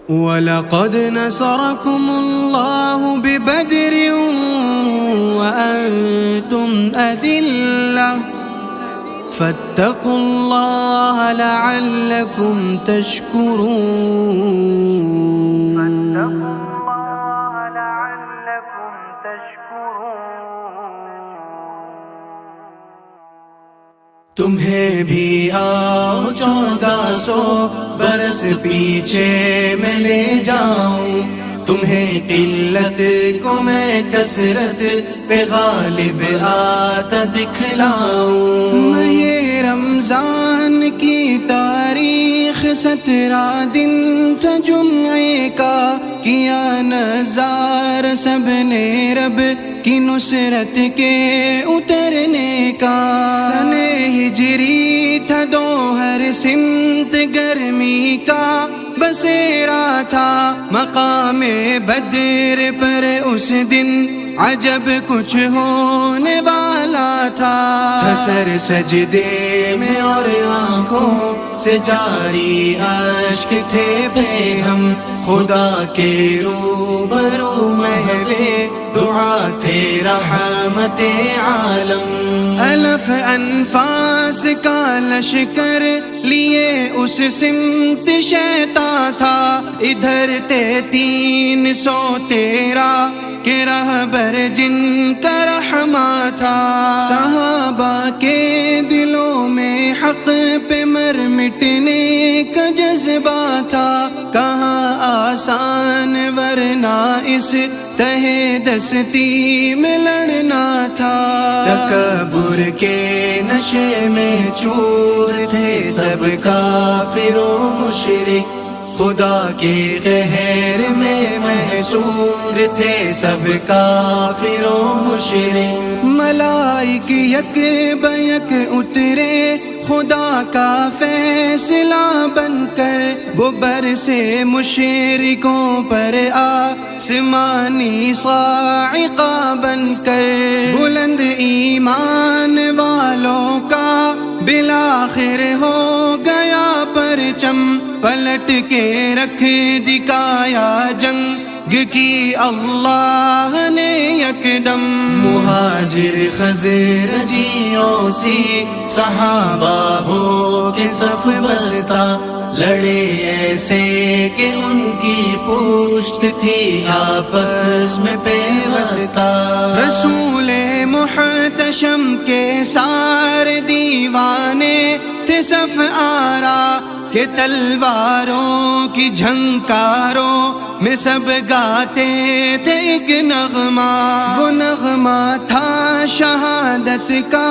وَلَقَدْ نَصَرَكُمُ اللَّهُ بِبَدْرٍ وَأَنْتُمْ أَذِلَّةٌ فَاتَّقُوا اللَّهَ لَعَلَّكُمْ تَشْكُرُونَ. تمہیں بھی آؤ 1400 برس پیچھے میں لے جاؤں، تمہیں قلت کو میں کثرت پہ غالب آتا دکھلاؤں. میں یہ رمضان کی تاریخ 17 دن تھا جمعے کا، کیا نظارہ سب نے رب کی نصرت کے اترنے کا. سنے ہجری تھا دو ہر سمت گرمی کا بسیرا تھا، مقام بدر پر اس دن عجب کچھ ہونے والا تھا. سر سجدے میں اور آنکھوں سے جاری اشک تھے بے ہم، خدا کے روبرو محوے دعا تھے رحمت عالم. الف انفاس کا لشکر لیے اس سمت شیطان تھا، ادھر تھے 313 کہ رہبر جن کا رحمہ تھا. صحابہ کے دلوں میں حق پہ مر مٹنے کا جذبہ تھا، کہاں آسان ورنہ اس تہے دستی میں لڑنا تھا. تکبر کے نشے میں چور تھے سب کافر و مشرک، خدا کے قہر میں محصور تھے سب کافر و مشرک. ملائک یک بیک اترے خدا کا فیصلہ بن کر، وہ برسے مشرکوں پر آسمانی صاعقہ بن کر. بلند ایمان والوں کا بالآخر ہو گیا پرچم، پلٹ کے رکھ دکھایا جنگ کی اللہ نے یکدم. مہاجر خزرجی اوسی صحابہ ہو کے صف بستا، لڑے ایسے کہ ان کی پشت تھی آپس میں پیوستہ. رسول محتشم کے سارے دیوانے تھے صف آرا، کہ تلواروں کی جھنکاروں میں سب گاتے تھے ایک نغمہ. وہ نغمہ تھا شہادت کا،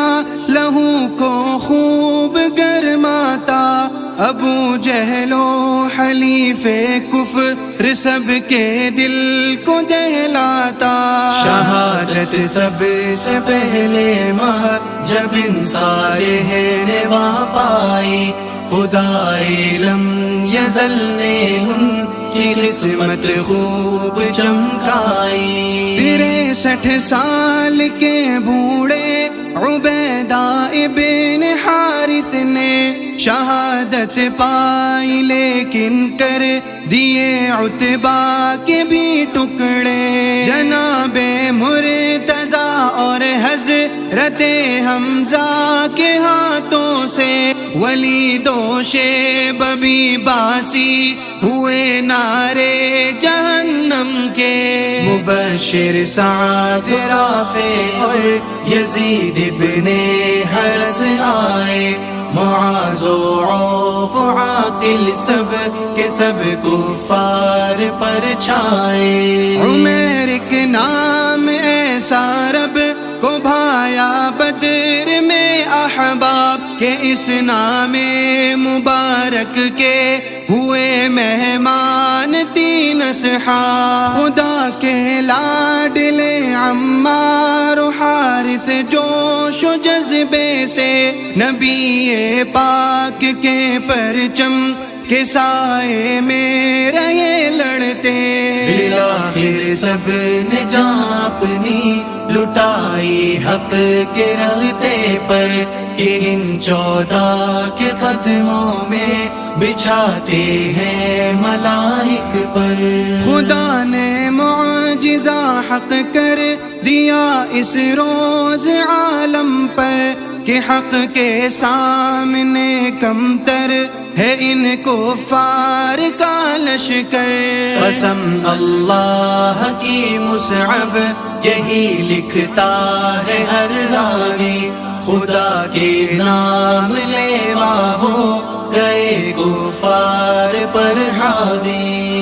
لہو کو خوب گرماتا، ابو جہل و حلیف کفر سب کے دل کو دہلاتا. شہادت سب سے پہلے ماہ جب ان سارے نے وہاں پائی، خدائے لم یزل نے ان کی قسمت خوب چمکائی. 63 سال کے بوڑھے عبیدہ ابن حارث نے شہادت پائی، لیکن کر دیے عتبہ کے بھی ٹکڑے. جناب مرتضیٰ اور حضرت حمزہ کے ہاتھوں سے ولید و شیبہ بھی باسی ہوئے نعرے جہنم کے. مبشر سعد رافع اور یزید ابن حرس آئے، معاذ و عوف عاقل سب کے سب کفار پر چھائے. عمیر کے نام ایسا رب کو بھایا بدر میں احباب، کہ اس نام مبارک کے ہوئے مہمان 3 اصحاب. خدا کے لاڈلے عمار و حارث جوش و جذبے سے نبی پاک کے پرچم کے سائے میں رہے لڑتے. بالآخر سب نے جان اپنی لٹائی حق کے راستے پر، کہ ان 14 کے قدموں میں بچھاتے ہیں ملائک پر۔ خدا نے معجزہ حق کر دیا اس روز عالم پر کہ حق کے سامنے کمتر ہے ان کفار کا لشکر۔ قسم اللہ کی مصعب یہی لکھتا ہے ہر راوی، خدا کے نام لیوا ہو گئے کفار پر حاوی۔